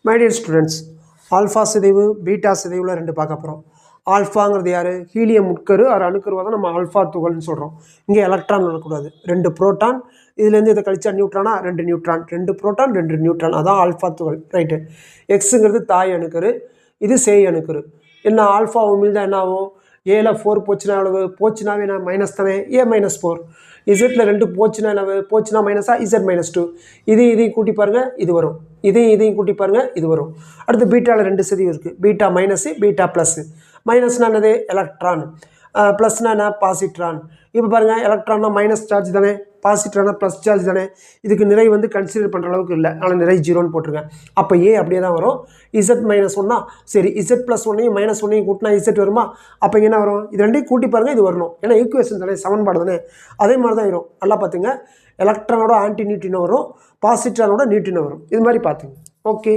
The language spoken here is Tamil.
மை டியர் ஸ்டூடெண்ட்ஸ், ஆல்ஃபா சிதைவு பீட்டா சிதைவில் ரெண்டு பார்க்க போகிறோம். ஆல்ஃபாங்கிறது யார்? ஹீலியம் உட்கரு ஒரு அணுக்கருவாக தான் நம்ம ஆல்ஃபா துகள்னு சொல்கிறோம். இங்கே எலக்ட்ரான் வரக்கூடாது. 2 புரோட்டான், இதுலேருந்து இதை கழிச்சா நியூட்ரானா 2 நியூட்ரான், 2 புரோட்டான் 2 நியூட்ரான், அதான் ஆல்ஃபா துகள். ரைட்டு. எக்ஸுங்கிறது தாய் அணுக்கரு, இது சேய் அணுக்கரு. என்ன ஆல்ஃபா உமிழ் தான் என்ன ஆகும்? ஏல 4 போச்சுன்னா எவ்வளவு? போச்சுனாவே நான் மைனஸ் தானே, A-4. இசட்டில் 2 போச்சுன்னா என்ன? போச்சுன்னா மைனஸா, Z-2. இதையும் கூட்டி பாருங்கள், இது வரும். இதையும் கூட்டி பாருங்கள், இது வரும். அடுத்து பீட்டாவில் 2 சிதைவு இருக்குது. Beta minus, beta plus. மைனஸ்னா என்னது? எலக்ட்ரான். ப்ளஸ்னா என்ன? பாசிட்ரான். இப்போ பாருங்கள், எலக்ட்ரான்னா மைனஸ் சார்ஜ் தானே, பாசிட்ரானா ப்ளஸ் சார்ஜ் தானே. இதுக்கு நிறை வந்து கன்சிடர் பண்ணுற அளவுக்கு இல்லை, அதனால் நிறை 0ன்னு போட்டிருக்கேன். அப்போ ஏ அப்படியே தான் வரும். Z-1 சரி, Z+1ஐயும் -1ஐயும் கூட்டினா Z வருமா? அப்போ என்ன வரும்? இது ரெண்டையும் கூட்டி பாருங்கள், இது வரணும். ஏன்னா ஈக்குவேஷன் தானே, சமன்பாடு தானே. அதே மாதிரி தான் வரும். நல்லா பார்த்துங்க, எலக்ட்ரானோட ஆன்டி நியூட்ரினோ வரும், பாசிட்ரானோட நியூட்ரினோ வரும். இது மாதிரி பார்த்துங்க. ஓகே.